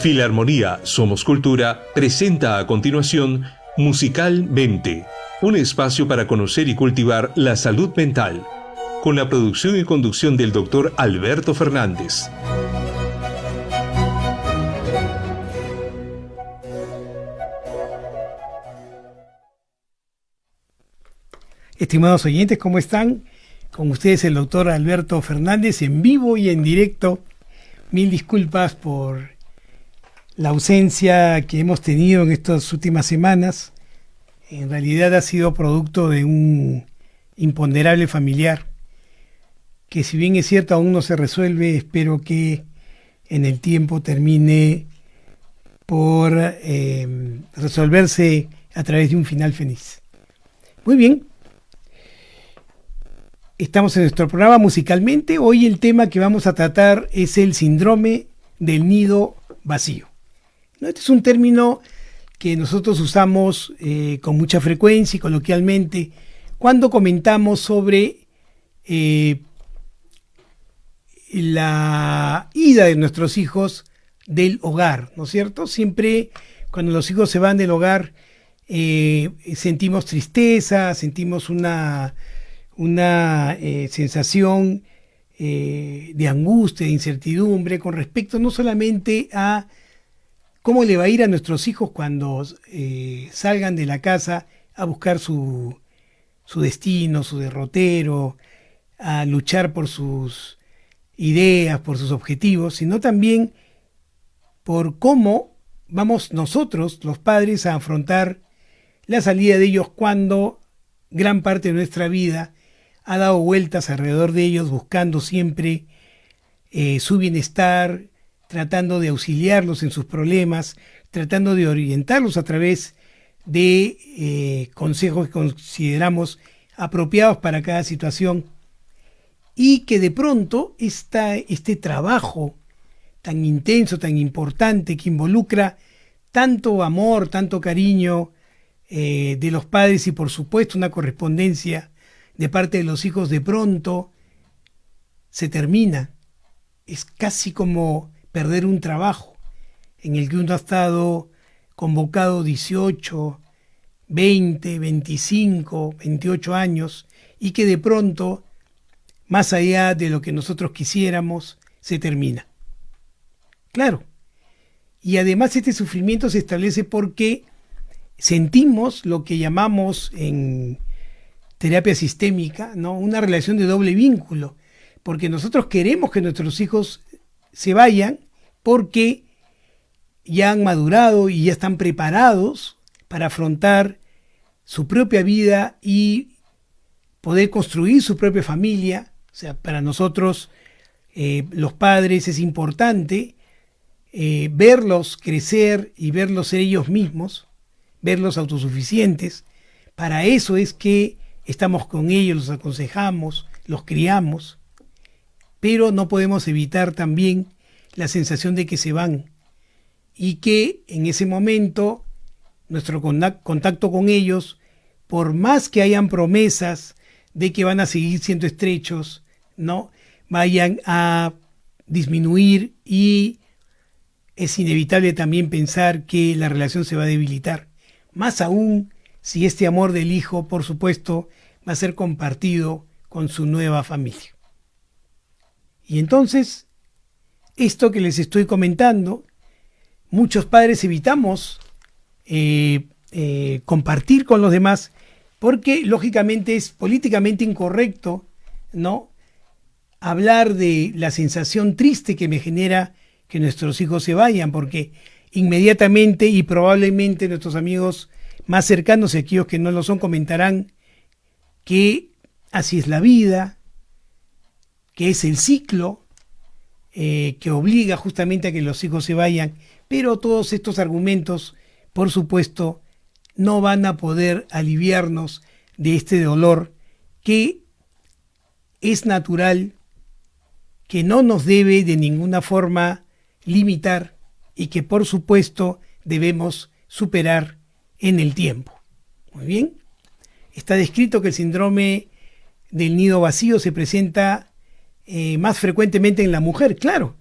Filarmonía Somos Cultura presenta a continuación Musicalmente, un espacio para conocer y cultivar la salud mental, con la producción y conducción del Dr. Alberto Fernández. Estimados oyentes, ¿cómo están? Con ustedes el doctor Alberto Fernández en vivo y en directo. Mil disculpas por la ausencia que hemos tenido en estas últimas semanas. En realidad ha sido producto de un imponderable familiar que, si bien es cierto aún no se resuelve, espero que en el tiempo termine por resolverse a través de un final feliz. Muy bien. Estamos en nuestro programa Musicalmente. Hoy el tema que vamos a tratar es el síndrome del nido vacío. Este es un término que nosotros usamos con mucha frecuencia y coloquialmente cuando comentamos sobre la ida de nuestros hijos del hogar, ¿no es cierto? Siempre cuando los hijos se van del hogar sentimos tristeza, sentimos una sensación de angustia, de incertidumbre con respecto no solamente a cómo le va a ir a nuestros hijos cuando salgan de la casa a buscar su destino, su derrotero, a luchar por sus ideas, por sus objetivos, sino también por cómo vamos nosotros, los padres, a afrontar la salida de ellos cuando gran parte de nuestra vida ha dado vueltas alrededor de ellos, buscando siempre su bienestar, tratando de auxiliarlos en sus problemas, tratando de orientarlos a través de consejos que consideramos apropiados para cada situación, y que de pronto este trabajo tan intenso, tan importante, que involucra tanto amor, tanto cariño de los padres y por supuesto una correspondencia de parte de los hijos, de pronto se termina. Es casi como perder un trabajo en el que uno ha estado convocado 18, 20, 25, 28 años y que de pronto, más allá de lo que nosotros quisiéramos, se termina. Claro. Y además este sufrimiento se establece porque sentimos lo que llamamos en terapia sistémica, ¿no? Una relación de doble vínculo, porque nosotros queremos que nuestros hijos se vayan porque ya han madurado y ya están preparados para afrontar su propia vida y poder construir su propia familia. O sea, para nosotros, los padres, es importante verlos crecer y verlos ser ellos mismos, verlos autosuficientes. Para eso es que estamos con ellos, los aconsejamos, los criamos, pero no podemos evitar también la sensación de que se van y que en ese momento nuestro contacto con ellos, por más que hayan promesas de que van a seguir siendo estrechos, no vayan a disminuir, y es inevitable también pensar que la relación se va a debilitar, más aún si este amor del hijo, por supuesto, va a ser compartido con su nueva familia. Y entonces, esto que les estoy comentando, muchos padres evitamos compartir con los demás porque lógicamente es políticamente incorrecto, ¿no?, hablar de la sensación triste que me genera que nuestros hijos se vayan, porque inmediatamente y probablemente nuestros amigos más cercanos y aquellos que no lo son comentarán que así es la vida, que es el ciclo que obliga justamente a que los hijos se vayan, pero todos estos argumentos, por supuesto, no van a poder aliviarnos de este dolor que es natural, que no nos debe de ninguna forma limitar y que por supuesto debemos superar en el tiempo. Muy bien. Está descrito que el síndrome del nido vacío se presenta más frecuentemente en la mujer. Claro,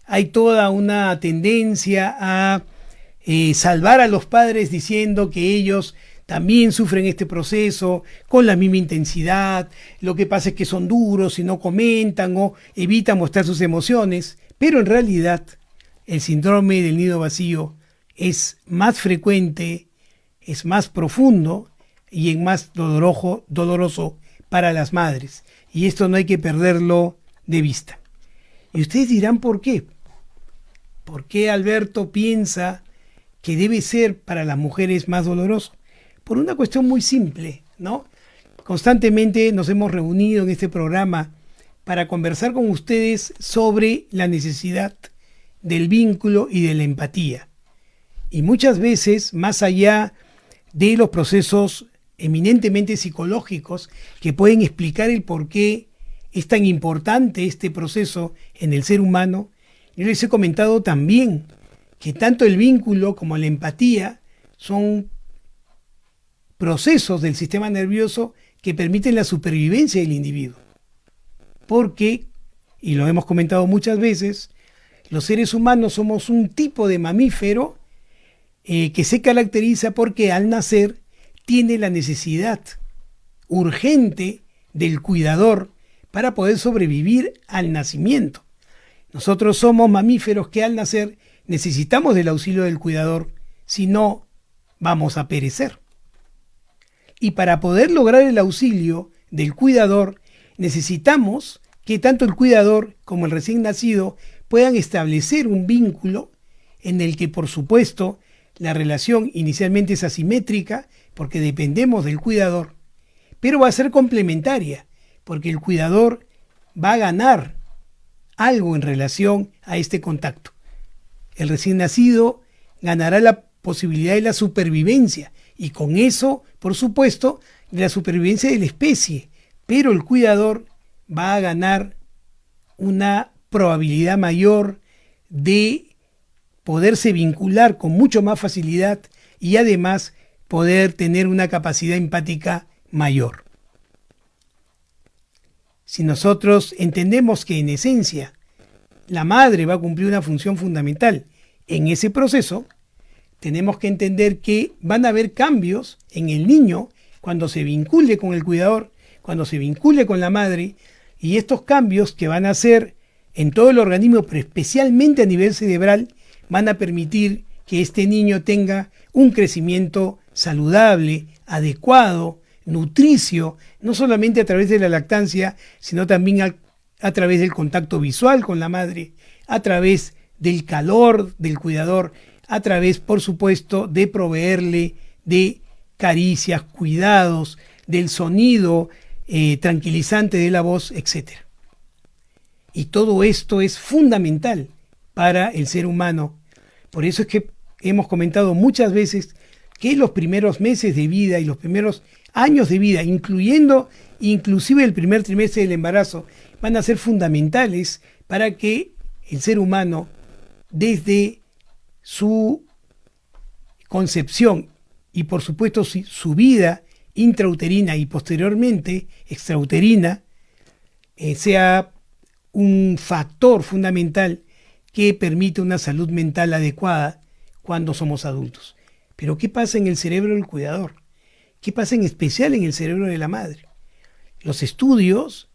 hay toda una tendencia a salvar a los padres diciendo que ellos también sufren este proceso con la misma intensidad, lo que pasa es que son duros y no comentan o evitan mostrar sus emociones, pero en realidad el síndrome del nido vacío es más frecuente, es más profundo y es más doloroso para las madres. Y esto no hay que perderlo de vista. Y ustedes dirán, ¿por qué? ¿Por qué Alberto piensa que debe ser para las mujeres más doloroso? Por una cuestión muy simple, ¿no? Constantemente nos hemos reunido en este programa para conversar con ustedes sobre la necesidad del vínculo y de la empatía. Y muchas veces, más allá de los procesos eminentemente psicológicos que pueden explicar el por qué es tan importante este proceso en el ser humano, yo les he comentado también que tanto el vínculo como la empatía son procesos del sistema nervioso que permiten la supervivencia del individuo. Porque, y lo hemos comentado muchas veces, los seres humanos somos un tipo de mamífero que se caracteriza porque al nacer tiene la necesidad urgente del cuidador para poder sobrevivir al nacimiento. Nosotros somos mamíferos que al nacer necesitamos del auxilio del cuidador, si no, vamos a perecer. Y para poder lograr el auxilio del cuidador, necesitamos que tanto el cuidador como el recién nacido puedan establecer un vínculo en el que, por supuesto, la relación inicialmente es asimétrica, porque dependemos del cuidador, pero va a ser complementaria, porque el cuidador va a ganar algo en relación a este contacto. El recién nacido ganará la posibilidad de la supervivencia, y con eso, por supuesto, de la supervivencia de la especie, pero el cuidador va a ganar una probabilidad mayor de poderse vincular con mucho más facilidad y además poder tener una capacidad empática mayor. Si nosotros entendemos que en esencia la madre va a cumplir una función fundamental en ese proceso, tenemos que entender que van a haber cambios en el niño cuando se vincule con el cuidador, cuando se vincule con la madre, y estos cambios que van a hacer en todo el organismo, pero especialmente a nivel cerebral, van a permitir que este niño tenga un crecimiento saludable, adecuado, nutricio, no solamente a través de la lactancia, sino también a través del contacto visual con la madre, a través del calor del cuidador, a través, por supuesto, de proveerle de caricias, cuidados, del sonido tranquilizante de la voz, etc. Y todo esto es fundamental para el ser humano. Por eso es que hemos comentado muchas veces que los primeros meses de vida y los primeros años de vida, inclusive el primer trimestre del embarazo, van a ser fundamentales para que el ser humano, desde su concepción y por supuesto su vida intrauterina y posteriormente extrauterina, sea un factor fundamental que permite una salud mental adecuada cuando somos adultos. Pero ¿qué pasa en el cerebro del cuidador? ¿Qué pasa en especial en el cerebro de la madre? Los estudios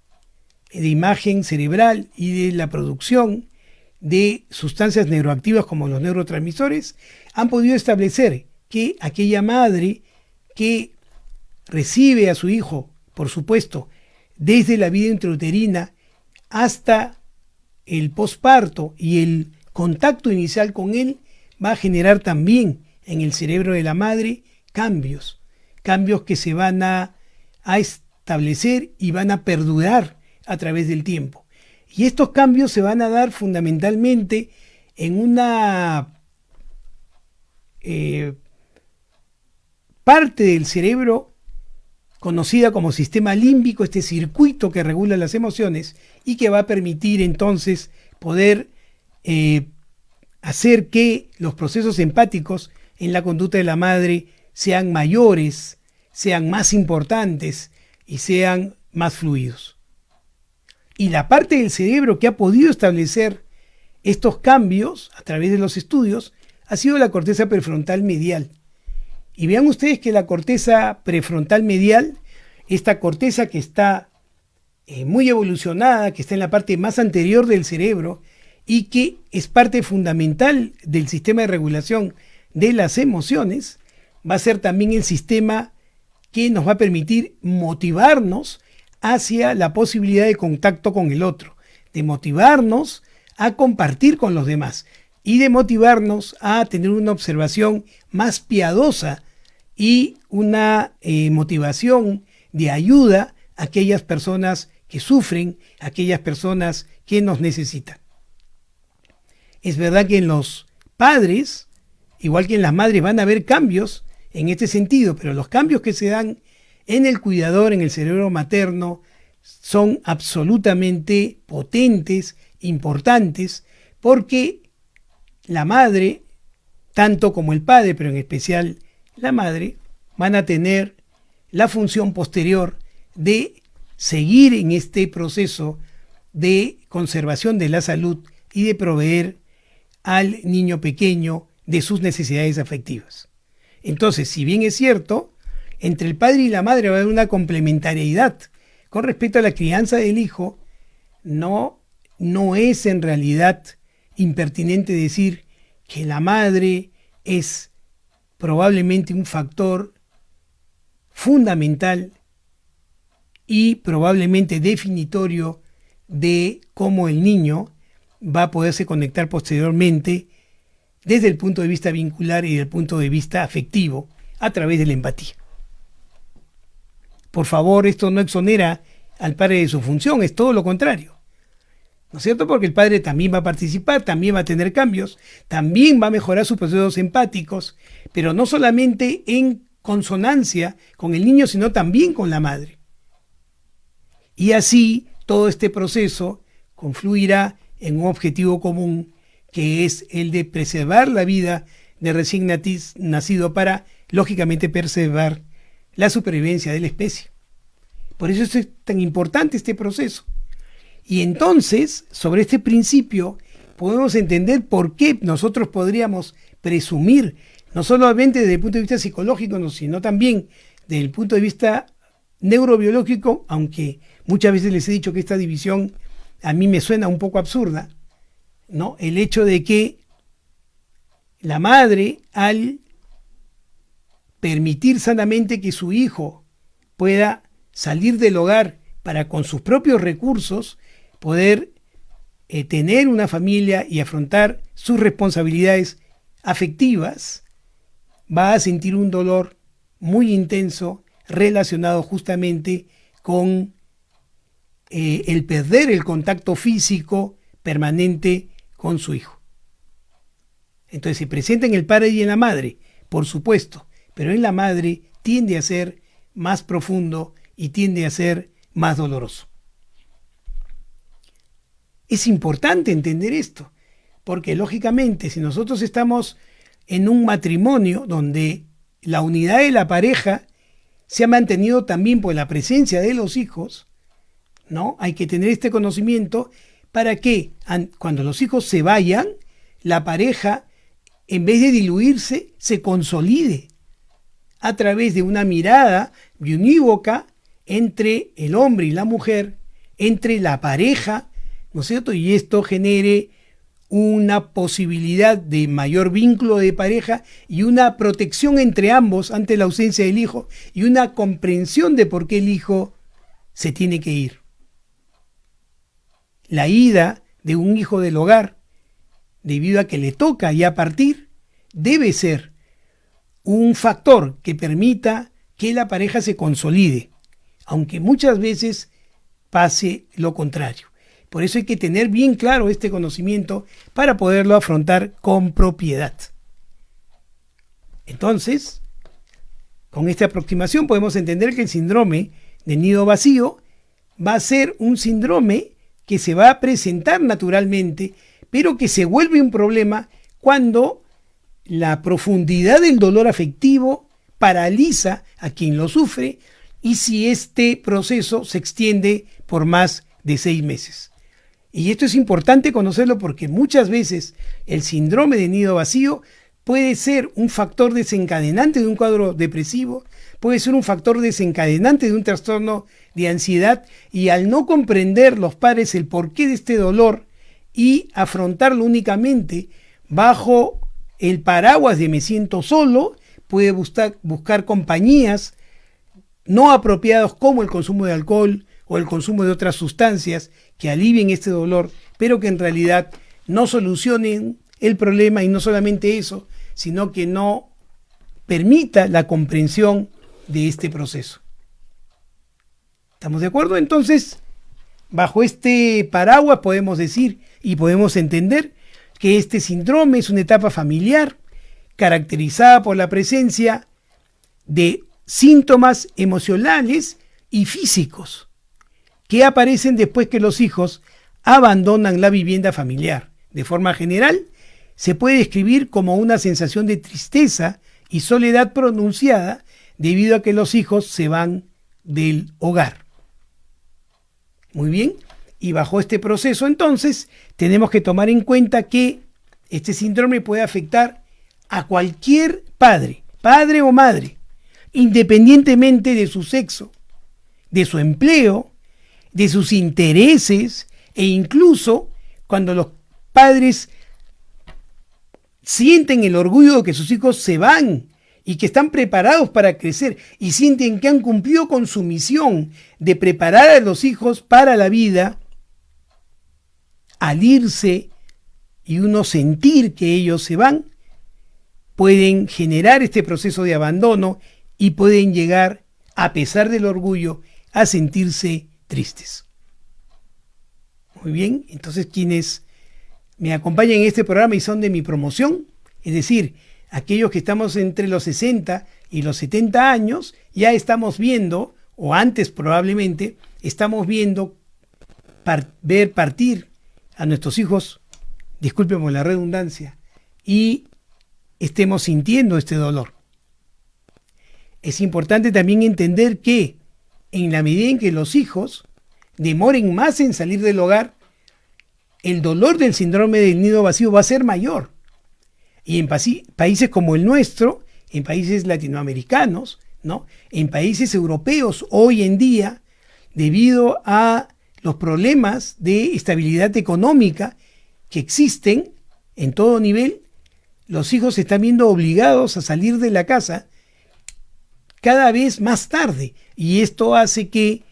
de imagen cerebral y de la producción de sustancias neuroactivas como los neurotransmisores han podido establecer que aquella madre que recibe a su hijo, por supuesto, desde la vida intrauterina hasta el posparto y el contacto inicial con él, va a generar también en el cerebro de la madre cambios que se van a establecer y van a perdurar a través del tiempo. Y estos cambios se van a dar fundamentalmente en una parte del cerebro conocida como sistema límbico, este circuito que regula las emociones y que va a permitir entonces poder hacer que los procesos empáticos en la conducta de la madre sean mayores, sean más importantes y sean más fluidos. Y la parte del cerebro que ha podido establecer estos cambios, a través de los estudios, ha sido la corteza prefrontal medial. Y vean ustedes que la corteza prefrontal medial, esta corteza que está muy evolucionada, que está en la parte más anterior del cerebro y que es parte fundamental del sistema de regulación de las emociones, va a ser también el sistema que nos va a permitir motivarnos hacia la posibilidad de contacto con el otro, de motivarnos a compartir con los demás y de motivarnos a tener una observación más piadosa y una motivación de ayuda a aquellas personas que sufren, a aquellas personas que nos necesitan. Es verdad que en los padres, igual que en las madres, van a haber cambios en este sentido, pero los cambios que se dan en el cuidador, en el cerebro materno, son absolutamente potentes, importantes, porque la madre, tanto como el padre, pero en especial la madre, van a tener la función posterior de seguir en este proceso de conservación de la salud y de proveer al niño pequeño de sus necesidades afectivas. Entonces, si bien es cierto, entre el padre y la madre va a haber una complementariedad con respecto a la crianza del hijo, no es en realidad impertinente decir que la madre es probablemente un factor fundamental y probablemente definitorio de cómo el niño va a poderse conectar posteriormente desde el punto de vista vincular y desde el punto de vista afectivo a través de la empatía. Por favor, esto no exonera al padre de su función, es todo lo contrario. ¿No es cierto? Porque el padre también va a participar, también va a tener cambios, también va a mejorar sus procesos empáticos, pero no solamente en consonancia con el niño, sino también con la madre. Y así todo este proceso confluirá en un objetivo común, que es el de preservar la vida del recién nacido para, lógicamente, preservar la supervivencia de la especie. Por eso es tan importante este proceso. Y entonces, sobre este principio, podemos entender por qué nosotros podríamos presumir, no solamente desde el punto de vista psicológico, sino también desde el punto de vista neurobiológico, aunque muchas veces les he dicho que esta división a mí me suena un poco absurda, ¿no? El hecho de que la madre, al permitir sanamente que su hijo pueda salir del hogar para con sus propios recursos poder tener una familia y afrontar sus responsabilidades afectivas, va a sentir un dolor muy intenso relacionado justamente con el perder el contacto físico permanente con su hijo. Entonces se presenta en el padre y en la madre, por supuesto, pero en la madre tiende a ser más profundo y tiende a ser más doloroso. Es importante entender esto, porque lógicamente si nosotros estamos en un matrimonio donde la unidad de la pareja se ha mantenido también por la presencia de los hijos, ¿no? Hay que tener este conocimiento para que cuando los hijos se vayan, la pareja, en vez de diluirse, se consolide a través de una mirada unívoca entre el hombre y la mujer, entre la pareja, ¿no es cierto? Y esto genere una posibilidad de mayor vínculo de pareja y una protección entre ambos ante la ausencia del hijo y una comprensión de por qué el hijo se tiene que ir. La ida de un hijo del hogar, debido a que le toca ya partir, debe ser un factor que permita que la pareja se consolide, aunque muchas veces pase lo contrario. Por eso hay que tener bien claro este conocimiento para poderlo afrontar con propiedad. Entonces, con esta aproximación podemos entender que el síndrome del nido vacío va a ser un síndrome que se va a presentar naturalmente, pero que se vuelve un problema cuando la profundidad del dolor afectivo paraliza a quien lo sufre y si este proceso se extiende por más de 6 meses. Y esto es importante conocerlo porque muchas veces el síndrome de nido vacío puede ser un factor desencadenante de un cuadro depresivo, puede ser un factor desencadenante de un trastorno de ansiedad, y al no comprender los padres el porqué de este dolor y afrontarlo únicamente bajo el paraguas de me siento solo, puede buscar compañías no apropiadas como el consumo de alcohol o el consumo de otras sustancias que alivien este dolor, pero que en realidad no solucionen el problema, y no solamente eso, sino que no permita la comprensión de este proceso. ¿Estamos de acuerdo? Entonces, bajo este paraguas podemos decir y podemos entender que este síndrome es una etapa familiar caracterizada por la presencia de síntomas emocionales y físicos que aparecen después que los hijos abandonan la vivienda familiar. De forma general, se puede describir como una sensación de tristeza y soledad pronunciada debido a que los hijos se van del hogar. Muy bien, y bajo este proceso entonces tenemos que tomar en cuenta que este síndrome puede afectar a cualquier padre o madre, independientemente de su sexo, de su empleo, de sus intereses, e incluso cuando los padres sienten el orgullo de que sus hijos se van y que están preparados para crecer y sienten que han cumplido con su misión de preparar a los hijos para la vida, al irse y uno sentir que ellos se van, pueden generar este proceso de abandono y pueden llegar, a pesar del orgullo, a sentirse tristes. Muy bien, entonces quienes me acompañan en este programa y son de mi promoción, es decir, aquellos que estamos entre los 60 y los 70 años, ya estamos viendo, o antes probablemente, estamos viendo ver partir a nuestros hijos, disculpen por la redundancia, y estemos sintiendo este dolor. Es importante también entender que en la medida en que los hijos demoren más en salir del hogar, el dolor del síndrome del nido vacío va a ser mayor. Y en países como el nuestro, en países latinoamericanos, ¿no?, en países europeos hoy en día, debido a los problemas de estabilidad económica que existen en todo nivel, los hijos se están viendo obligados a salir de la casa cada vez más tarde. Y esto hace que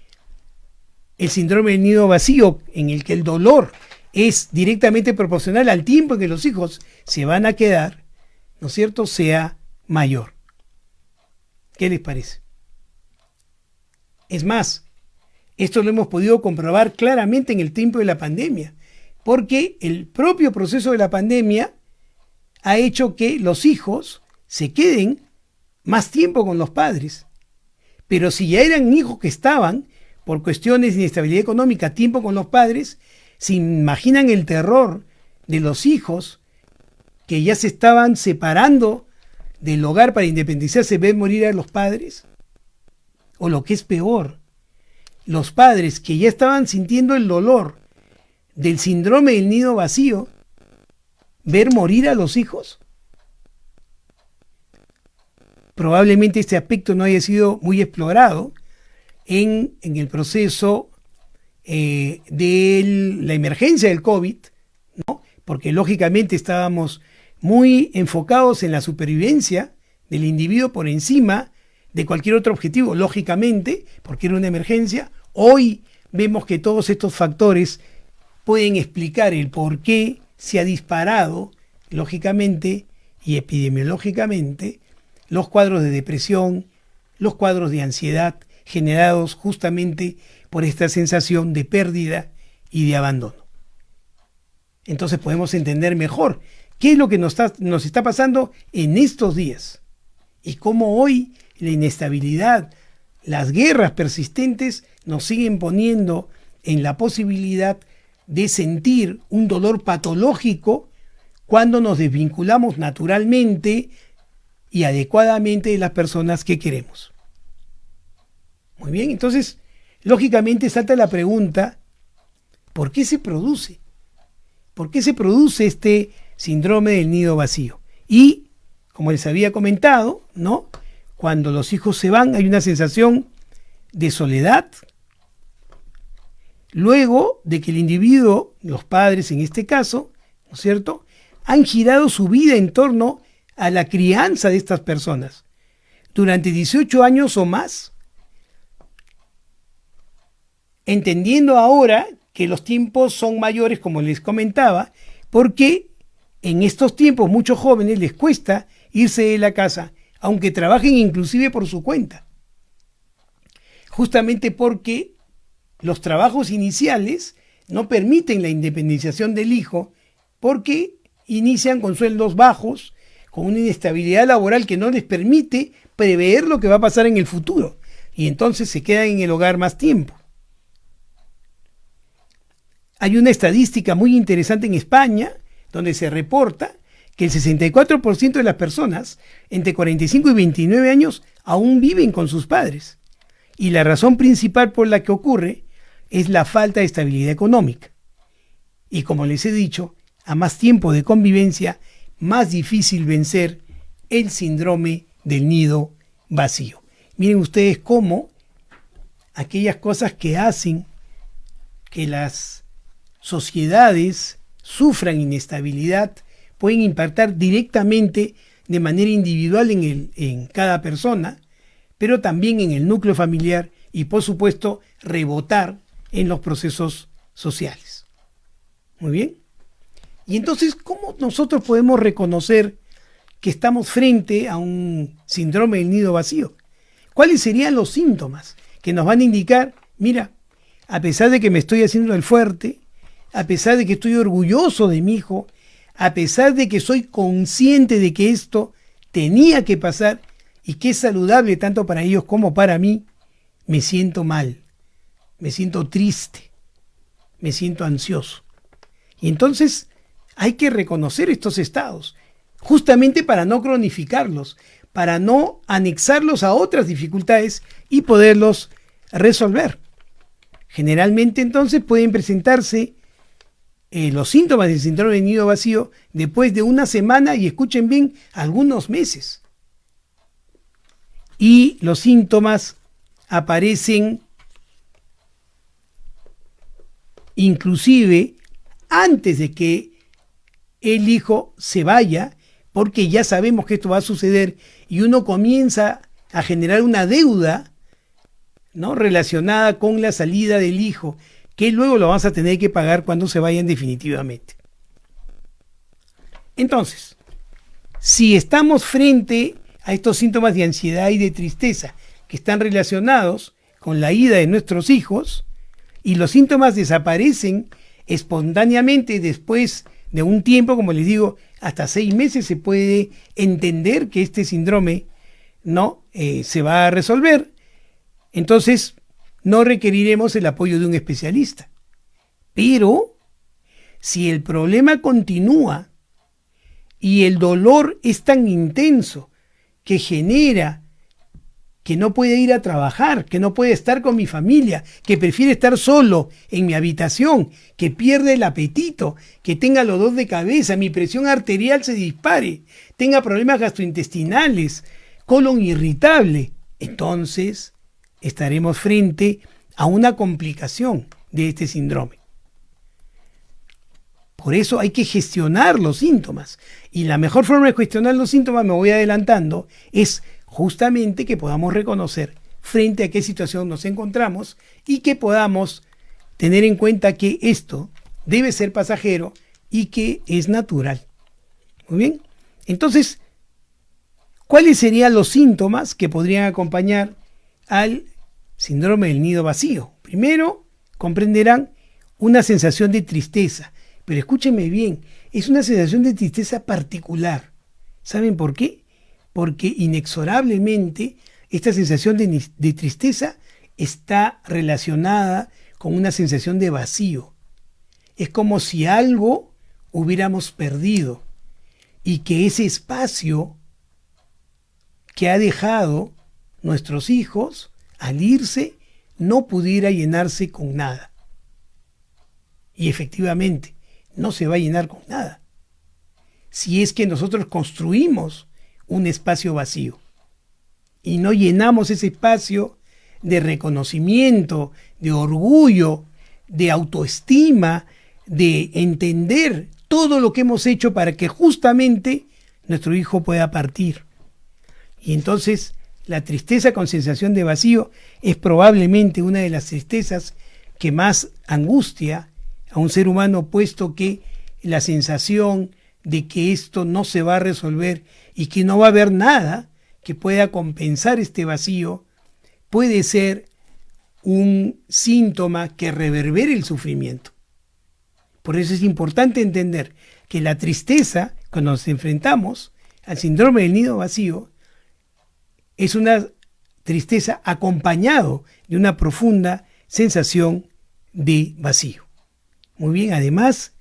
el síndrome del nido vacío, en el que el dolor es directamente proporcional al tiempo en que los hijos se van a quedar, ¿no es cierto?, sea mayor. ¿Qué les parece? Es más, esto lo hemos podido comprobar claramente en el tiempo de la pandemia, porque el propio proceso de la pandemia ha hecho que los hijos se queden más tiempo con los padres. Pero si ya eran hijos que estaban, por cuestiones de inestabilidad económica, tiempo con los padres, ¿se imaginan el terror de los hijos que ya se estaban separando del hogar para independizarse, ver morir a los padres? O lo que es peor, los padres que ya estaban sintiendo el dolor del síndrome del nido vacío, ver morir a los hijos. Probablemente este aspecto no haya sido muy explorado en el proceso de la emergencia del COVID, ¿no?, porque lógicamente estábamos muy enfocados en la supervivencia del individuo por encima de cualquier otro objetivo, lógicamente, porque era una emergencia. Hoy vemos que todos estos factores pueden explicar el por qué se ha disparado, lógicamente y epidemiológicamente, los cuadros de depresión, los cuadros de ansiedad generados justamente por esta sensación de pérdida y de abandono. Entonces podemos entender mejor qué es lo que nos está pasando en estos días y cómo hoy la inestabilidad, las guerras persistentes nos siguen poniendo en la posibilidad de sentir un dolor patológico cuando nos desvinculamos naturalmente y adecuadamente de las personas que queremos. Muy bien, entonces, lógicamente salta la pregunta, ¿Por qué se produce? ¿Por qué se produce este síndrome del nido vacío? Y, como les había comentado, ¿no? Cuando los hijos se van hay una sensación de soledad. Luego de que el individuo, los padres en este caso, ¿no es cierto?, han girado su vida en torno a la crianza de estas personas durante 18 años o más, entendiendo ahora que los tiempos son mayores, como les comentaba, porque en estos tiempos muchos jóvenes les cuesta irse de la casa, aunque trabajen inclusive por su cuenta, justamente porque los trabajos iniciales no permiten la independización del hijo, porque inician con sueldos bajos, con una inestabilidad laboral que no les permite prever lo que va a pasar en el futuro, y entonces se quedan en el hogar más tiempo. Hay una estadística muy interesante en España, donde se reporta que el 64% de las personas entre 45 y 29 años aún viven con sus padres. Y la razón principal por la que ocurre es la falta de estabilidad económica. Y como les he dicho, a más tiempo de convivencia, más difícil vencer el síndrome del nido vacío. Miren ustedes cómo aquellas cosas que hacen que las sociedades sufran inestabilidad pueden impactar directamente de manera individual en cada persona, pero también en el núcleo familiar y, por supuesto, rebotar en los procesos sociales. Muy bien. Y entonces, ¿cómo nosotros podemos reconocer que estamos frente a un síndrome del nido vacío? ¿Cuáles serían los síntomas que nos van a indicar, mira, a pesar de que me estoy haciendo el fuerte, a pesar de que estoy orgulloso de mi hijo, a pesar de que soy consciente de que esto tenía que pasar y que es saludable tanto para ellos como para mí, me siento mal, me siento triste, me siento ansioso? Y entonces hay que reconocer estos estados, justamente para no cronificarlos, para no anexarlos a otras dificultades y poderlos resolver. Generalmente entonces pueden presentarse los síntomas del síndrome del nido vacío después de una semana y, escuchen bien, algunos meses. Y los síntomas aparecen inclusive antes de que el hijo se vaya, porque ya sabemos que esto va a suceder y uno comienza a generar una deuda, ¿no?, relacionada con la salida del hijo, que luego lo vas a tener que pagar cuando se vayan definitivamente. Entonces, si estamos frente a estos síntomas de ansiedad y de tristeza que están relacionados con la ida de nuestros hijos, y los síntomas desaparecen espontáneamente después de un tiempo, como les digo, hasta 6 meses, se puede entender que este síndrome no se va a resolver. Entonces, no requeriremos el apoyo de un especialista. Pero, si el problema continúa y el dolor es tan intenso que genera que no puede ir a trabajar, que no puede estar con mi familia, que prefiere estar solo en mi habitación, que pierde el apetito, que tenga dolor de cabeza, mi presión arterial se dispare, tenga problemas gastrointestinales, colon irritable, entonces estaremos frente a una complicación de este síndrome. Por eso hay que gestionar los síntomas. Y la mejor forma de gestionar los síntomas, me voy adelantando, es justamente que podamos reconocer frente a qué situación nos encontramos y que podamos tener en cuenta que esto debe ser pasajero y que es natural. Muy bien. Entonces, ¿cuáles serían los síntomas que podrían acompañar al síndrome del nido vacío? Primero, comprenderán una sensación de tristeza. Pero escúchenme bien, es una sensación de tristeza particular. ¿Saben por qué? Porque inexorablemente esta sensación de tristeza está relacionada con una sensación de vacío. Es como si algo hubiéramos perdido y que ese espacio que ha dejado nuestros hijos al irse no pudiera llenarse con nada. Y efectivamente, no se va a llenar con nada. Si es que nosotros construimos un espacio vacío y no llenamos ese espacio de reconocimiento, de orgullo, de autoestima, de entender todo lo que hemos hecho para que justamente nuestro hijo pueda partir. Y entonces la tristeza con sensación de vacío es probablemente una de las tristezas que más angustia a un ser humano, puesto que la sensación de que esto no se va a resolver y que no va a haber nada que pueda compensar este vacío puede ser un síntoma que reverbere el sufrimiento. Por eso es importante entender que la tristeza, cuando nos enfrentamos al síndrome del nido vacío, es una tristeza acompañado de una profunda sensación de vacío. Muy bien, además,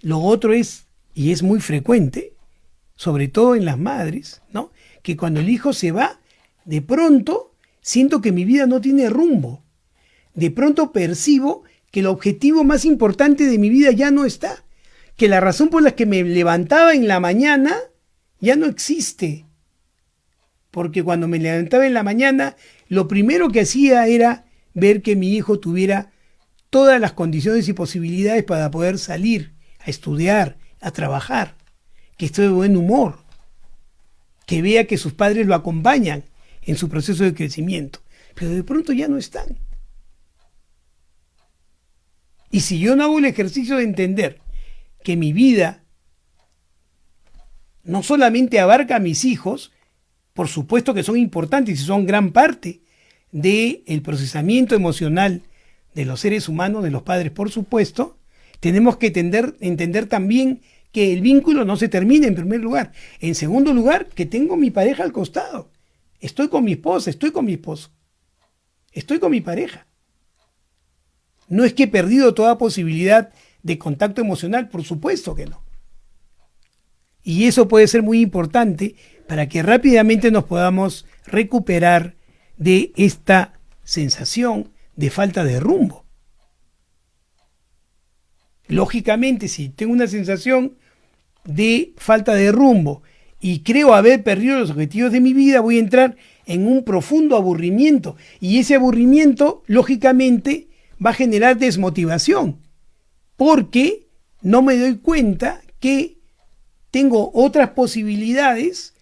lo otro es, y es muy frecuente, sobre todo en las madres, ¿no?, que cuando el hijo se va, de pronto siento que mi vida no tiene rumbo. De pronto percibo que el objetivo más importante de mi vida ya no está, que la razón por la que me levantaba en la mañana ya no existe. Porque cuando me levantaba en la mañana, lo primero que hacía era ver que mi hijo tuviera todas las condiciones y posibilidades para poder salir a estudiar, a trabajar, que esté de buen humor, que vea que sus padres lo acompañan en su proceso de crecimiento. Pero de pronto ya no están. Y si yo no hago el ejercicio de entender que mi vida no solamente abarca a mis hijos, por supuesto que son importantes y son gran parte del procesamiento emocional de los seres humanos, de los padres, por supuesto, tenemos que entender también que el vínculo no se termina en primer lugar. En segundo lugar, que tengo mi pareja al costado. Estoy con mi esposa, estoy con mi esposo. Estoy con mi pareja. No es que he perdido toda posibilidad de contacto emocional, por supuesto que no. Y eso puede ser muy importante para que rápidamente nos podamos recuperar de esta sensación de falta de rumbo. Lógicamente, si tengo una sensación de falta de rumbo y creo haber perdido los objetivos de mi vida, voy a entrar en un profundo aburrimiento. Y ese aburrimiento, lógicamente, va a generar desmotivación, porque no me doy cuenta que tengo otras posibilidades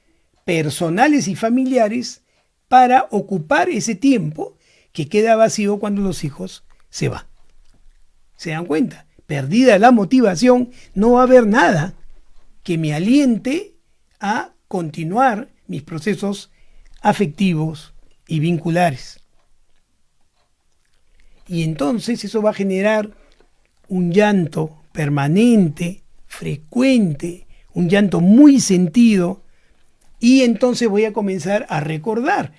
personales y familiares para ocupar ese tiempo que queda vacío cuando los hijos se van. ¿Se dan cuenta? Perdida la motivación, no va a haber nada que me aliente a continuar mis procesos afectivos y vinculares. Y entonces eso va a generar un llanto permanente, frecuente, un llanto muy sentido, y entonces voy a comenzar a recordar.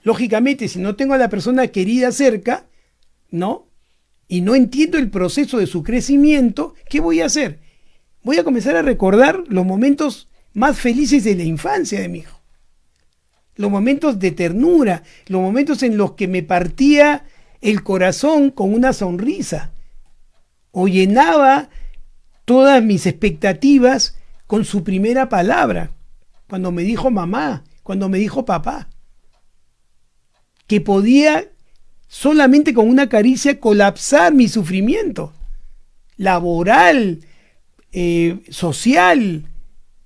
Lógicamente, si no tengo a la persona querida cerca, ¿no?, y no entiendo el proceso de su crecimiento, ¿qué voy a hacer? Voy a comenzar a recordar los momentos más felices de la infancia de mi hijo. Los momentos de ternura, los momentos en los que me partía el corazón con una sonrisa, o llenaba todas mis expectativas con su primera palabra, cuando me dijo mamá, cuando me dijo papá, que podía solamente con una caricia colapsar mi sufrimiento laboral, social,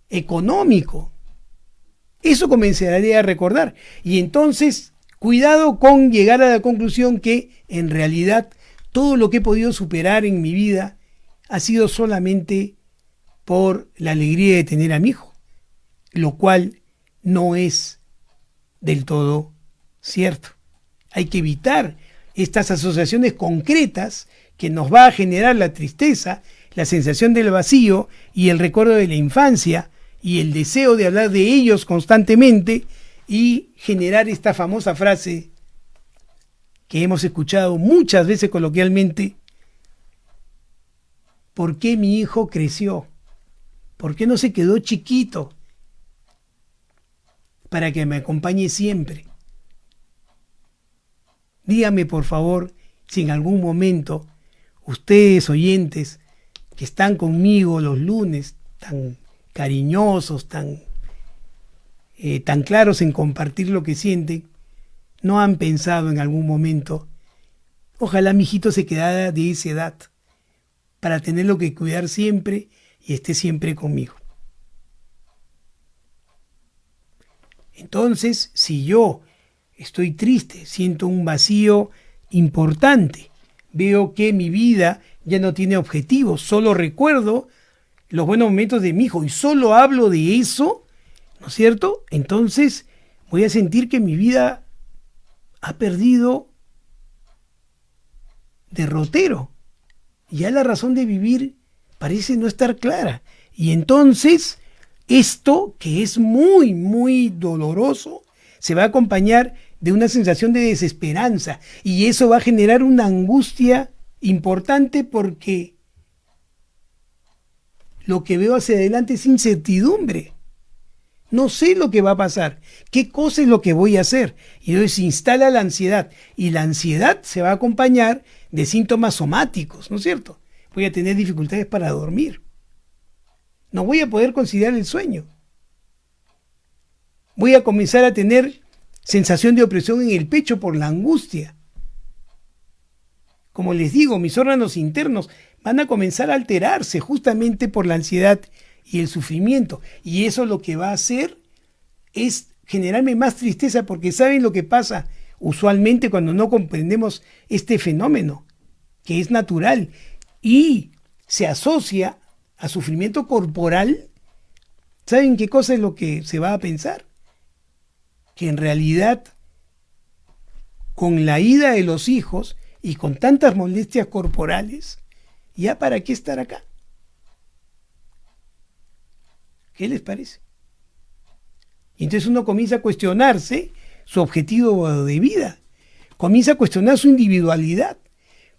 económico. Eso comenzaré a recordar. Y entonces, cuidado con llegar a la conclusión que en realidad todo lo que he podido superar en mi vida ha sido solamente por la alegría de tener a mi hijo, lo cual no es del todo cierto. Hay que evitar estas asociaciones concretas que nos va a generar la tristeza, la sensación del vacío y el recuerdo de la infancia y el deseo de hablar de ellos constantemente y generar esta famosa frase que hemos escuchado muchas veces coloquialmente: ¿por qué mi hijo creció? ¿Por qué no se quedó chiquito para que me acompañe siempre? Dígame, por favor, si en algún momento ustedes oyentes que están conmigo los lunes, tan cariñosos, tan claros en compartir lo que sienten, no han pensado en algún momento, ojalá mi hijito se quedara de esa edad para tenerlo que cuidar siempre y esté siempre conmigo. Entonces, si yo estoy triste, siento un vacío importante, veo que mi vida ya no tiene objetivos, solo recuerdo los buenos momentos de mi hijo y solo hablo de eso, ¿no es cierto? Entonces voy a sentir que mi vida ha perdido derrotero. Ya la razón de vivir parece no estar clara. Y entonces esto, que es muy, muy doloroso, se va a acompañar de una sensación de desesperanza. Y eso va a generar una angustia importante porque lo que veo hacia adelante es incertidumbre. No sé lo que va a pasar, qué cosa es lo que voy a hacer. Y entonces se instala la ansiedad. Y la ansiedad se va a acompañar de síntomas somáticos, ¿no es cierto? Voy a tener dificultades para dormir. No voy a poder conciliar el sueño. Voy a comenzar a tener sensación de opresión en el pecho por la angustia. Como les digo, mis órganos internos van a comenzar a alterarse justamente por la ansiedad y el sufrimiento. Y eso lo que va a hacer es generarme más tristeza, porque ¿saben lo que pasa usualmente cuando no comprendemos este fenómeno? Que es natural y se asocia a sufrimiento corporal. ¿Saben qué cosa es lo que se va a pensar? Que en realidad, con la ida de los hijos y con tantas molestias corporales, ¿ya para qué estar acá? ¿Qué les parece? Y entonces uno comienza a cuestionarse su objetivo de vida, comienza a cuestionar su individualidad,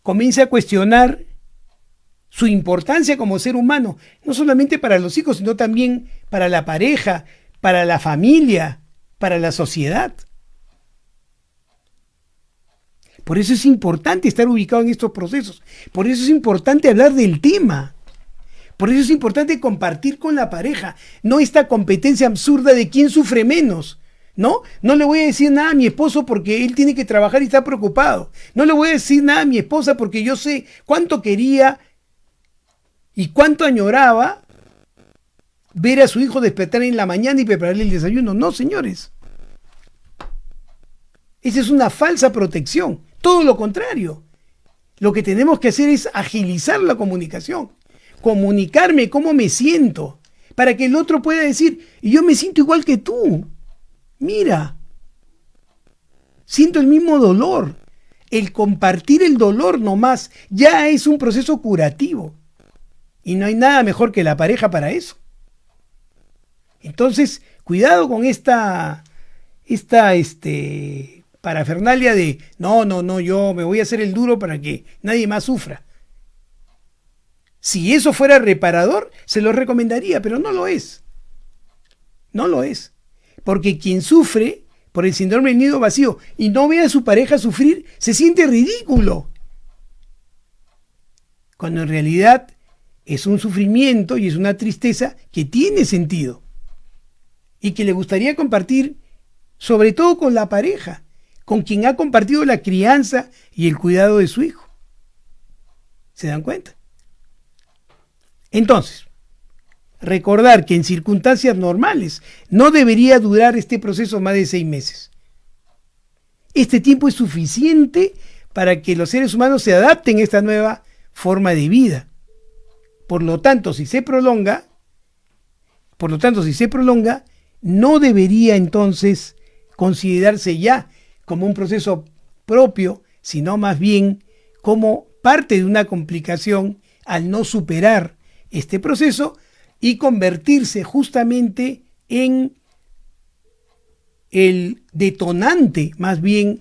comienza a cuestionar su importancia como ser humano, no solamente para los hijos, sino también para la pareja, para la familia, para la sociedad. Por eso es importante estar ubicado en estos procesos, por eso es importante hablar del tema. Por eso es importante compartir con la pareja, no esta competencia absurda de quién sufre menos, ¿no? No le voy a decir nada a mi esposo porque él tiene que trabajar y está preocupado. No le voy a decir nada a mi esposa porque yo sé cuánto quería y cuánto añoraba ver a su hijo despertar en la mañana y prepararle el desayuno. No, señores. Esa es una falsa protección. Todo lo contrario. Lo que tenemos que hacer es agilizar la comunicación. Comunicarme cómo me siento, para que el otro pueda decir, yo me siento igual que tú, mira, siento el mismo dolor. El compartir el dolor nomás ya es un proceso curativo, y no hay nada mejor que la pareja para eso. Entonces, cuidado con esta parafernalia de, no, yo me voy a hacer el duro para que nadie más sufra. Si eso fuera reparador, se lo recomendaría, pero no lo es. No lo es. Porque quien sufre por el síndrome del nido vacío y no ve a su pareja sufrir, se siente ridículo. Cuando en realidad es un sufrimiento y es una tristeza que tiene sentido. Y que le gustaría compartir, sobre todo con la pareja, con quien ha compartido la crianza y el cuidado de su hijo. ¿Se dan cuenta? Entonces, recordar que en circunstancias normales no debería durar este proceso más de 6 meses. Este tiempo es suficiente para que los seres humanos se adapten a esta nueva forma de vida. Por lo tanto, si se prolonga, no debería entonces considerarse ya como un proceso propio, sino más bien como parte de una complicación al no superar este proceso y convertirse justamente en el detonante más bien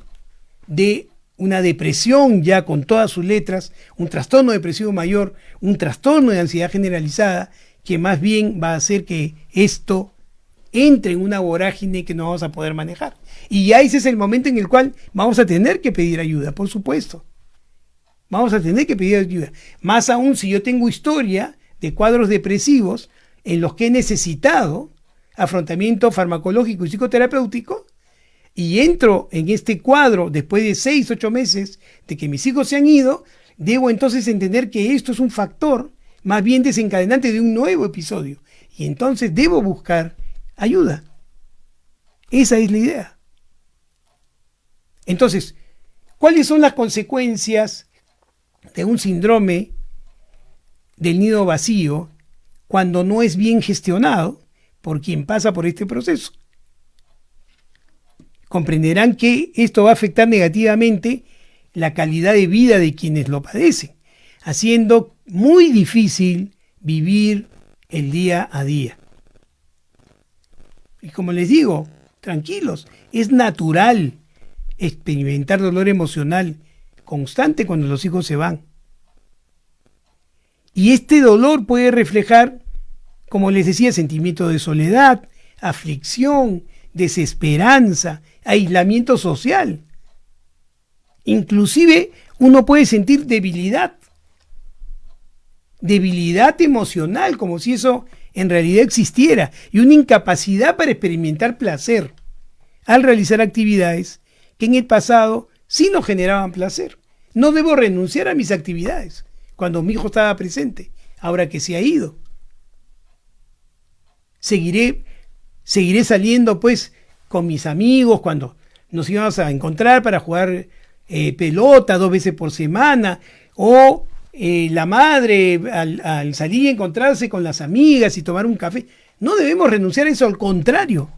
de una depresión ya con todas sus letras, un trastorno depresivo mayor, un trastorno de ansiedad generalizada, que más bien va a hacer que esto entre en una vorágine que no vamos a poder manejar. Y ya ese es el momento en el cual vamos a tener que pedir ayuda, por supuesto. vamos a tener que pedir ayuda. Más aún si yo tengo historia de cuadros depresivos en los que he necesitado afrontamiento farmacológico y psicoterapéutico, y entro en este cuadro después de 6, 8 meses de que mis hijos se han ido, debo entonces entender que esto es un factor más bien desencadenante de un nuevo episodio. Y entonces debo buscar ayuda. Esa es la idea. Entonces, ¿cuáles son las consecuencias de un síndrome del nido vacío cuando no es bien gestionado por quien pasa por este proceso? Comprenderán que esto va a afectar negativamente la calidad de vida de quienes lo padecen, haciendo muy difícil vivir el día a día. Y como les digo, tranquilos, es natural experimentar dolor emocional constante cuando los hijos se van. Y este dolor puede reflejar, como les decía, sentimiento de soledad, aflicción, desesperanza, aislamiento social. Inclusive uno puede sentir debilidad emocional, como si eso en realidad existiera, y una incapacidad para experimentar placer al realizar actividades que en el pasado sí nos generaban placer. No debo renunciar a mis actividades cuando mi hijo estaba presente, ahora que se ha ido. Seguiré saliendo pues con mis amigos cuando nos íbamos a encontrar para jugar pelota 2 veces por semana, o la madre al salir y encontrarse con las amigas y tomar un café. No debemos renunciar a eso, al contrario.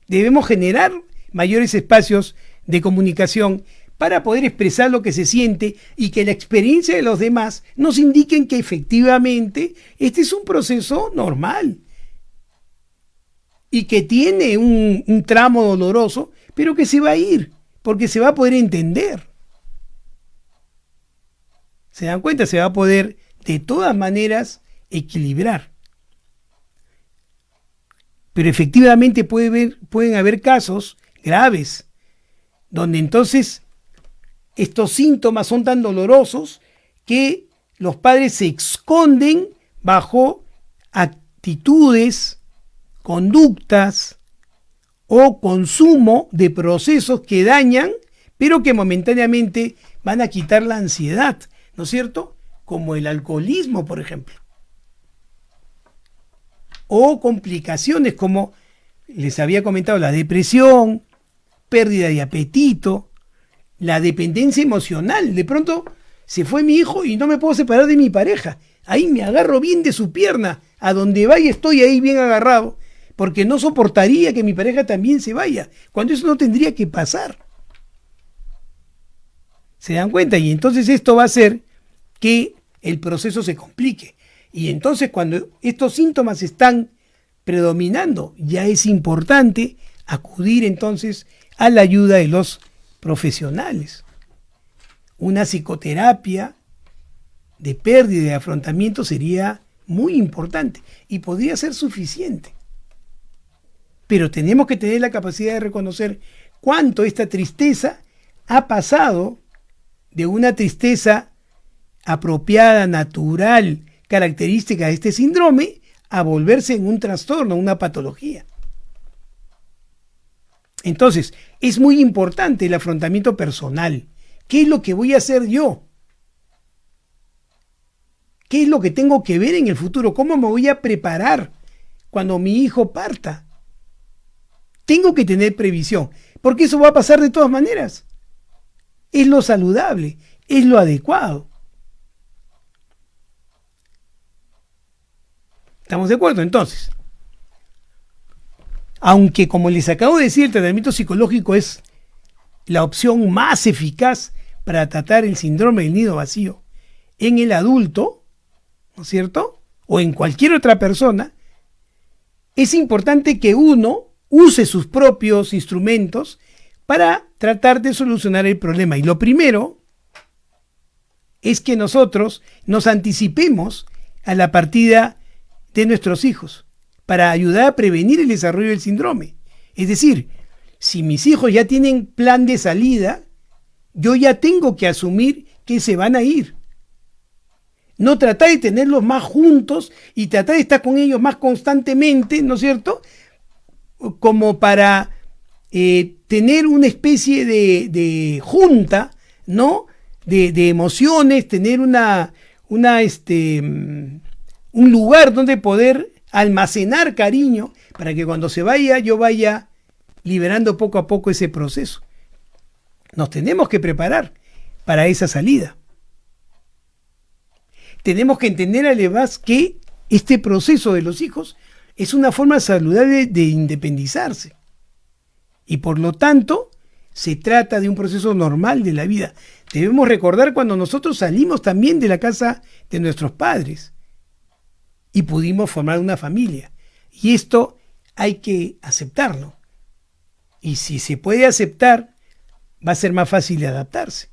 Debemos generar mayores espacios de comunicación para poder expresar lo que se siente y que la experiencia de los demás nos indiquen que efectivamente este es un proceso normal y que tiene un tramo doloroso, pero que se va a ir, porque se va a poder entender. ¿Se dan cuenta? Se va a poder de todas maneras equilibrar. Pero efectivamente pueden haber casos graves donde entonces estos síntomas son tan dolorosos que los padres se esconden bajo actitudes, conductas o consumo de procesos que dañan, pero que momentáneamente van a quitar la ansiedad, ¿no es cierto? Como el alcoholismo, por ejemplo. O complicaciones como les había comentado, la depresión, pérdida de apetito, la dependencia emocional. De pronto se fue mi hijo y no me puedo separar de mi pareja. Ahí me agarro bien de su pierna. A donde vaya estoy ahí bien agarrado, porque no soportaría que mi pareja también se vaya, cuando eso no tendría que pasar. ¿Se dan cuenta? Y entonces esto va a hacer que el proceso se complique. Y entonces cuando estos síntomas están predominando, ya es importante acudir entonces a la ayuda de los profesionales. Una psicoterapia de pérdida y de afrontamiento sería muy importante y podría ser suficiente. Pero tenemos que tener la capacidad de reconocer cuánto esta tristeza ha pasado de una tristeza apropiada, natural, característica de este síndrome, a volverse en un trastorno, una patología. Entonces, es muy importante el afrontamiento personal. ¿Qué es lo que voy a hacer yo? ¿Qué es lo que tengo que ver en el futuro? ¿Cómo me voy a preparar cuando mi hijo parta? Tengo que tener previsión, porque eso va a pasar de todas maneras. Es lo saludable, es lo adecuado. ¿Estamos de acuerdo? Entonces, aunque como les acabo de decir, el tratamiento psicológico es la opción más eficaz para tratar el síndrome del nido vacío en el adulto, ¿no es cierto? O en cualquier otra persona, es importante que uno use sus propios instrumentos para tratar de solucionar el problema. Y lo primero es que nosotros nos anticipemos a la partida de nuestros hijos para ayudar a prevenir el desarrollo del síndrome. Es decir, si mis hijos ya tienen plan de salida, yo ya tengo que asumir que se van a ir. No tratar de tenerlos más juntos y tratar de estar con ellos más constantemente, ¿no es cierto? Como para tener una especie de junta, ¿no? De emociones, tener un lugar donde poder almacenar cariño para que cuando se vaya, yo vaya liberando poco a poco ese proceso. Nos tenemos que preparar para esa salida. Tenemos que entender además que este proceso de los hijos es una forma saludable de independizarse. Y por lo tanto, se trata de un proceso normal de la vida. Debemos recordar cuando nosotros salimos también de la casa de nuestros padres y pudimos formar una familia. Y esto hay que aceptarlo. Y si se puede aceptar, va a ser más fácil de adaptarse.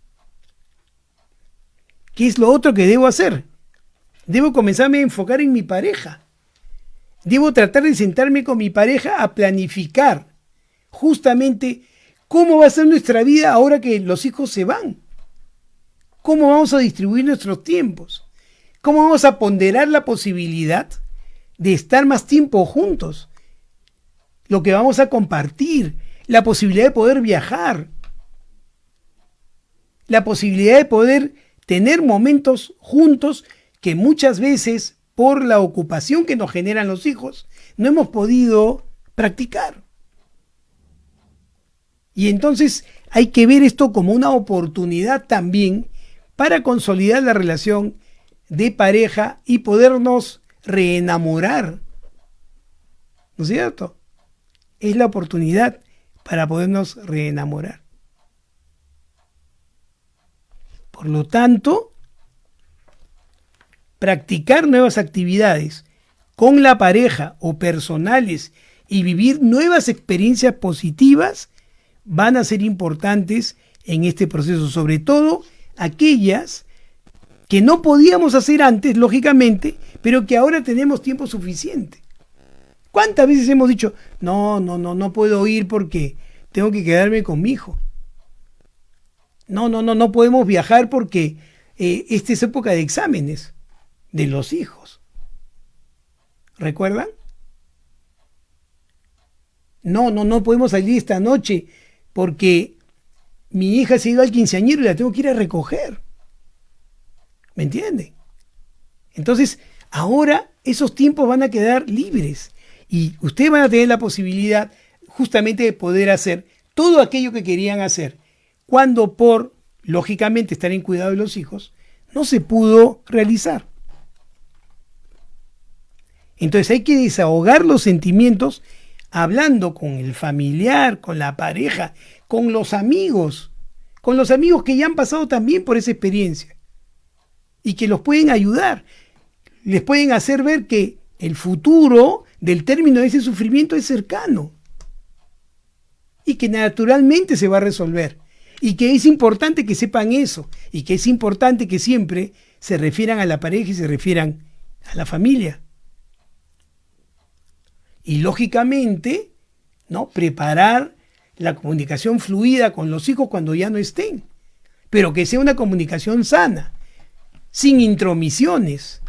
¿Qué es lo otro que debo hacer? Debo comenzarme a enfocar en mi pareja. Debo tratar de sentarme con mi pareja a planificar justamente cómo va a ser nuestra vida ahora que los hijos se van. ¿Cómo vamos a distribuir nuestros tiempos? ¿Cómo vamos a ponderar la posibilidad de estar más tiempo juntos? Lo que vamos a compartir, la posibilidad de poder viajar, la posibilidad de poder tener momentos juntos que muchas veces, por la ocupación que nos generan los hijos, no hemos podido practicar. Y entonces hay que ver esto como una oportunidad también para consolidar la relación de pareja y podernos reenamorar. ¿No es cierto? Es la oportunidad para podernos reenamorar. Por lo tanto, practicar nuevas actividades con la pareja o personales y vivir nuevas experiencias positivas van a ser importantes en este proceso, sobre todo aquellas que no podíamos hacer antes, lógicamente, pero que ahora tenemos tiempo suficiente. ¿Cuántas veces hemos dicho, no puedo ir porque tengo que quedarme con mi hijo? No podemos viajar porque esta es época de exámenes de los hijos. ¿Recuerdan? No podemos salir esta noche porque mi hija se ha ido al quinceañero y la tengo que ir a recoger. ¿Me entienden? Entonces, ahora esos tiempos van a quedar libres y ustedes van a tener la posibilidad justamente de poder hacer todo aquello que querían hacer cuando por, lógicamente, estar en cuidado de los hijos, no se pudo realizar. Entonces hay que desahogar los sentimientos hablando con el familiar, con la pareja, con los amigos que ya han pasado también por esa experiencia y que los pueden ayudar, les pueden hacer ver que el futuro del término de ese sufrimiento es cercano y que naturalmente se va a resolver y que es importante que sepan eso y que es importante que siempre se refieran a la pareja y se refieran a la familia. Y lógicamente, ¿no?, preparar la comunicación fluida con los hijos cuando ya no estén, pero que sea una comunicación sana, sin intromisiones,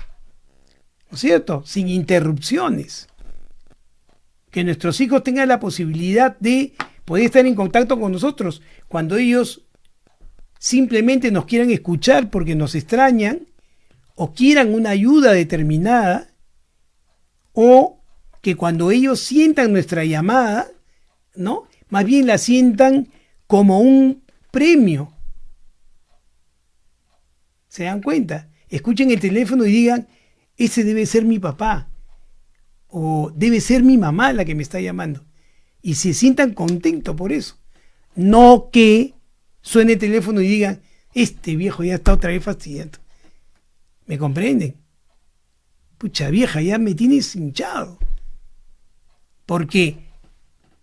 ¿no es cierto?, sin interrupciones. Que nuestros hijos tengan la posibilidad de poder estar en contacto con nosotros cuando ellos simplemente nos quieran escuchar porque nos extrañan o quieran una ayuda determinada, o que cuando ellos sientan nuestra llamada, ¿no?, más bien la sientan como un premio. ¿Se dan cuenta? Escuchen el teléfono y digan, ese debe ser mi papá, o debe ser mi mamá la que me está llamando. Y se sientan contentos por eso. No que suene el teléfono y digan, este viejo ya está otra vez fastidiando. ¿Me comprenden? Pucha vieja, ya me tienes hinchado. Porque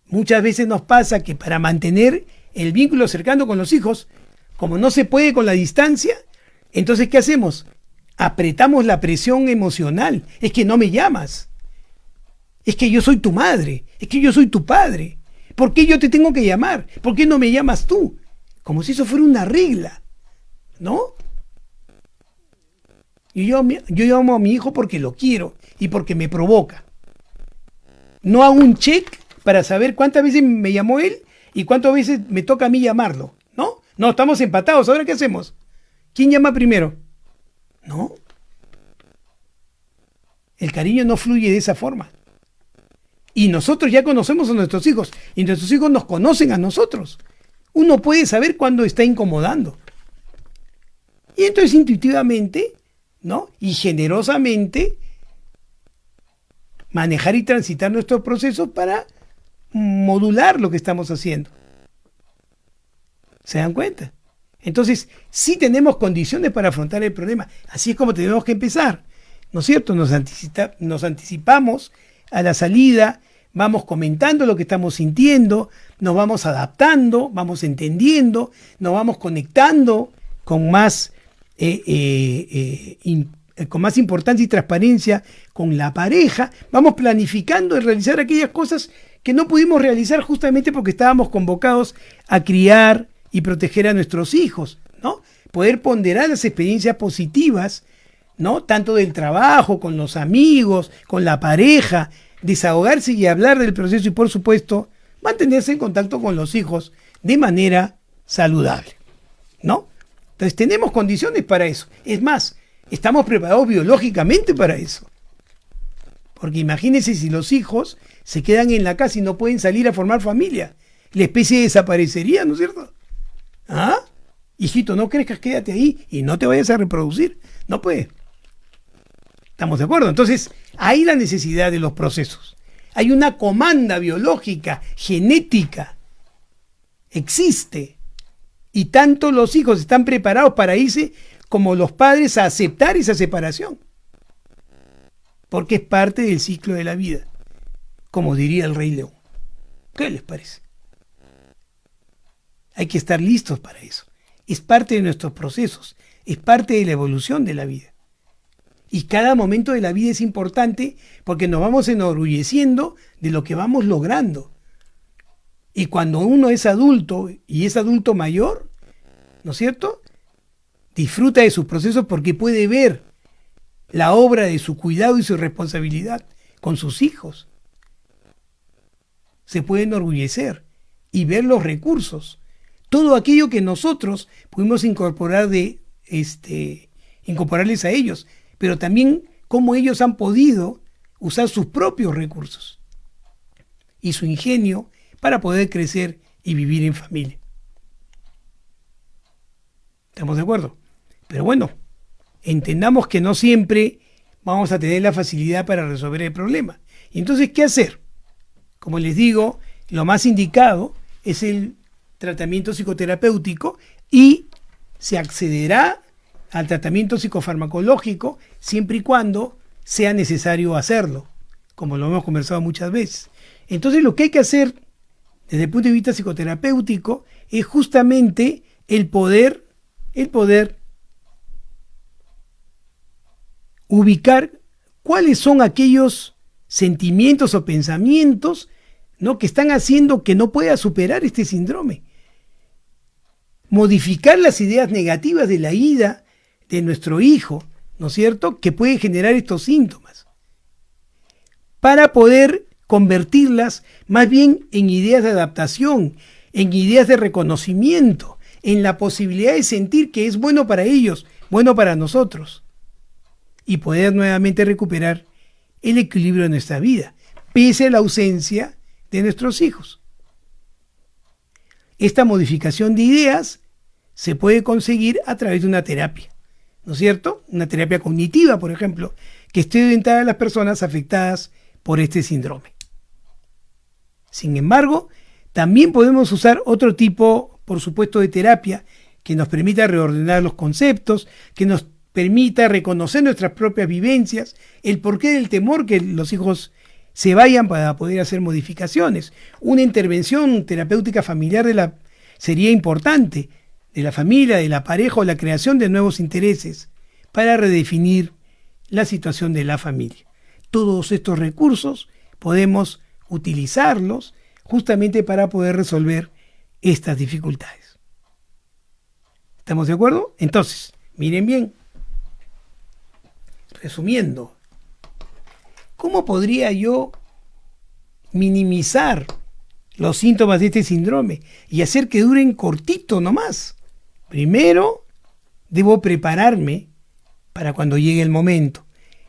muchas veces nos pasa que para mantener el vínculo cercano con los hijos, como no se puede con la distancia, entonces ¿qué hacemos? Apretamos la presión emocional. Es que no me llamas. Es que yo soy tu madre. Es que yo soy tu padre. ¿Por qué yo te tengo que llamar? ¿Por qué no me llamas tú? Como si eso fuera una regla, ¿no? Yo amo a mi hijo porque lo quiero y porque me provoca. No hago un check para saber cuántas veces me llamó él y cuántas veces me toca a mí llamarlo. ¿No? No, estamos empatados. ¿Ahora qué hacemos? ¿Quién llama primero? No. El cariño no fluye de esa forma. Y nosotros ya conocemos a nuestros hijos y nuestros hijos nos conocen a nosotros. Uno puede saber cuándo está incomodando. Y entonces intuitivamente, ¿no? Y generosamente manejar y transitar nuestros procesos para modular lo que estamos haciendo. ¿Se dan cuenta? Entonces, sí tenemos condiciones para afrontar el problema. Así es como tenemos que empezar. ¿No es cierto? Nos anticipamos a la salida, vamos comentando lo que estamos sintiendo, nos vamos adaptando, vamos entendiendo, nos vamos conectando con más importancia y transparencia con la pareja, vamos planificando y realizar aquellas cosas que no pudimos realizar justamente porque estábamos convocados a criar y proteger a nuestros hijos, ¿no? Poder ponderar las experiencias positivas, ¿no? Tanto del trabajo, con los amigos, con la pareja, desahogarse y hablar del proceso y, por supuesto, mantenerse en contacto con los hijos de manera saludable, ¿no? Entonces tenemos condiciones para eso. Es más, estamos preparados biológicamente para eso. Porque imagínense si los hijos se quedan en la casa y no pueden salir a formar familia. La especie desaparecería, ¿no es cierto? ¿Ah? Hijito, no crezcas, quédate ahí y no te vayas a reproducir. No puede. ¿Estamos de acuerdo? Entonces, hay la necesidad de los procesos. Hay una comanda biológica, genética. Existe. Y tanto los hijos están preparados para irse como los padres a aceptar esa separación. Porque es parte del ciclo de la vida. Como diría el Rey León. ¿Qué les parece? Hay que estar listos para eso. Es parte de nuestros procesos. Es parte de la evolución de la vida. Y cada momento de la vida es importante porque nos vamos enorgulleciendo de lo que vamos logrando. Y cuando uno es adulto y es adulto mayor, ¿no es cierto? Disfruta de sus procesos porque puede ver la obra de su cuidado y su responsabilidad con sus hijos. Se puede enorgullecer y ver los recursos. Todo aquello que nosotros pudimos incorporarles a ellos, pero también cómo ellos han podido usar sus propios recursos y su ingenio para poder crecer y vivir en familia. ¿Estamos de acuerdo? Pero bueno, entendamos que no siempre vamos a tener la facilidad para resolver el problema. Y entonces, ¿qué hacer? Como les digo, lo más indicado es el tratamiento psicoterapéutico y se accederá al tratamiento psicofarmacológico siempre y cuando sea necesario hacerlo, como lo hemos conversado muchas veces. Entonces, lo que hay que hacer desde el punto de vista psicoterapéutico es justamente el poder ubicar cuáles son aquellos sentimientos o pensamientos, ¿no?, que están haciendo que no pueda superar este síndrome. Modificar las ideas negativas de la ida de nuestro hijo, ¿no es cierto?, que puede generar estos síntomas, para poder convertirlas más bien en ideas de adaptación, en ideas de reconocimiento, en la posibilidad de sentir que es bueno para ellos, bueno para nosotros, y poder nuevamente recuperar el equilibrio de nuestra vida, pese a la ausencia de nuestros hijos. Esta modificación de ideas se puede conseguir a través de una terapia, ¿no es cierto? Una terapia cognitiva, por ejemplo, que esté orientada a las personas afectadas por este síndrome. Sin embargo, también podemos usar otro tipo, por supuesto, de terapia que nos permita reordenar los conceptos, que nos permita reconocer nuestras propias vivencias, el porqué del temor que los hijos se vayan para poder hacer modificaciones. Una intervención terapéutica familiar sería importante, de la familia, de la pareja, o la creación de nuevos intereses para redefinir la situación de la familia. Todos estos recursos podemos utilizarlos justamente para poder resolver estas dificultades. ¿Estamos de acuerdo? Entonces, miren bien. resumiendo, ¿cómo podría yo minimizar los síntomas de este síndrome y hacer que duren cortito nomás? Primero, debo prepararme para cuando llegue el momento.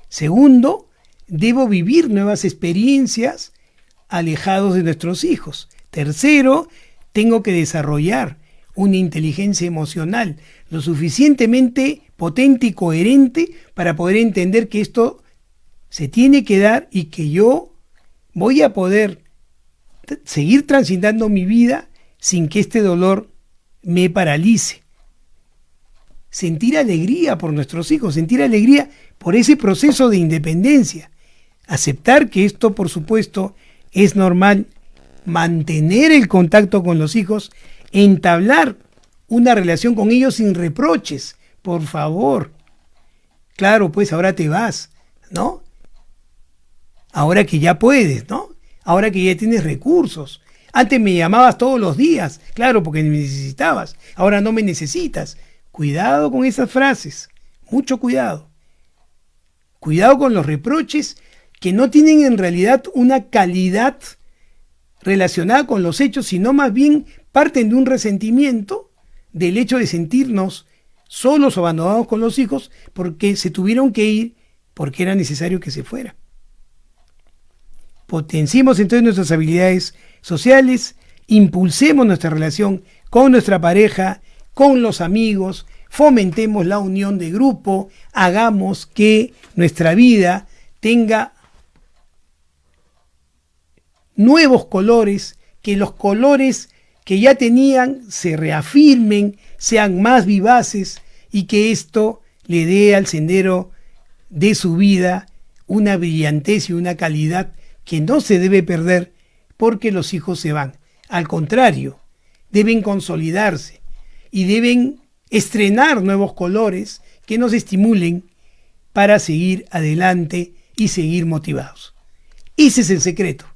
Segundo, debo vivir nuevas experiencias alejados de nuestros hijos. Tercero, tengo que desarrollar una inteligencia emocional lo suficientemente potente y coherente para poder entender que esto se tiene que dar y que yo voy a poder seguir transitando mi vida sin que este dolor me paralice. Sentir alegría por nuestros hijos, sentir alegría por ese proceso de independencia. Aceptar que esto, por supuesto, es normal. Mantener el contacto con los hijos, entablar una relación con ellos sin reproches, por favor. Claro, pues ahora te vas, ¿no? Ahora que ya puedes, ¿no? Ahora que ya tienes recursos. Antes me llamabas todos los días, claro, porque me necesitabas. Ahora no me necesitas. Cuidado con esas frases, mucho cuidado. Cuidado con los reproches que no tienen en realidad una calidad relacionada con los hechos, sino más bien parten de un resentimiento del hecho de sentirnos solos o abandonados con los hijos porque se tuvieron que ir porque era necesario que se fuera. Potenciemos entonces nuestras habilidades sociales, impulsemos nuestra relación con nuestra pareja, con los amigos, fomentemos la unión de grupo, hagamos que nuestra vida tenga nuevos colores, que los colores que ya tenían se reafirmen, sean más vivaces y que esto le dé al sendero de su vida una brillantez y una calidad que no se debe perder porque los hijos se van. Al contrario, deben consolidarse y deben estrenar nuevos colores que nos estimulen para seguir adelante y seguir motivados. Ese es el secreto.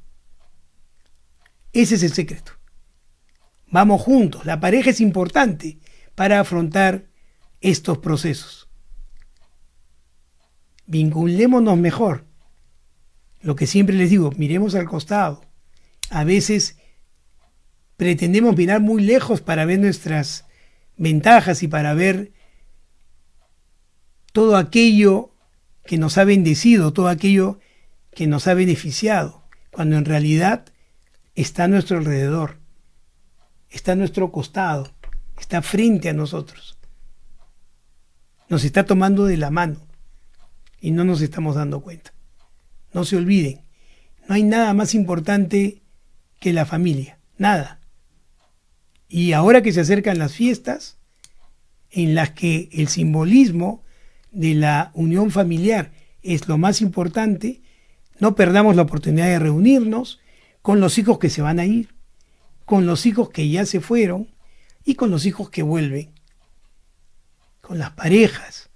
Ese es el secreto. Vamos juntos. La pareja es importante para afrontar estos procesos. Vinculémonos mejor. Lo que siempre les digo, miremos al costado. A veces pretendemos mirar muy lejos para ver nuestras ventajas y para ver todo aquello que nos ha bendecido, todo aquello que nos ha beneficiado, cuando en realidad está a nuestro alrededor, está a nuestro costado, está frente a nosotros. Nos está tomando de la mano y no nos estamos dando cuenta. No se olviden, no hay nada más importante que la familia, nada. Y ahora que se acercan las fiestas, en las que el simbolismo de la unión familiar es lo más importante, no perdamos la oportunidad de reunirnos con los hijos que se van a ir, con los hijos que ya se fueron y con los hijos que vuelven, con las parejas,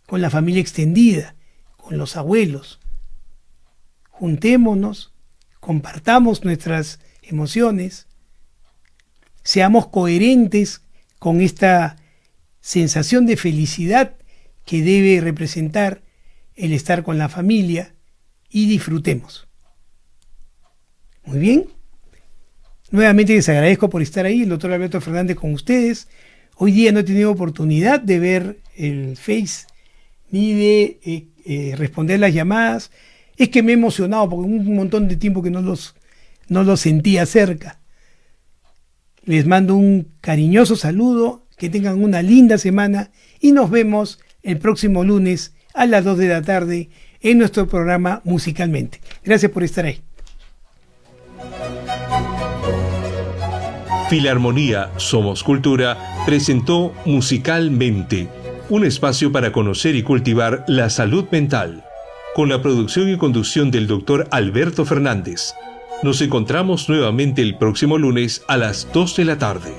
con la familia extendida, con los abuelos. Juntémonos, compartamos nuestras emociones, seamos coherentes con esta sensación de felicidad que debe representar el estar con la familia y disfrutemos. Muy bien. Nuevamente les agradezco por estar ahí, el doctor Alberto Fernández con ustedes. Hoy día no he tenido oportunidad de ver el Face ni de responder las llamadas. Es que me he emocionado porque un montón de tiempo que no los sentía cerca. Les mando un cariñoso saludo, que tengan una linda semana y nos vemos el próximo lunes a las 2 de la tarde en nuestro programa Musicalmente. Gracias por estar ahí. Filarmonía Somos Cultura presentó Musicalmente, un espacio para conocer y cultivar la salud mental, con la producción y conducción del doctor Alberto Fernández. Nos encontramos nuevamente el próximo lunes a las 2 de la tarde.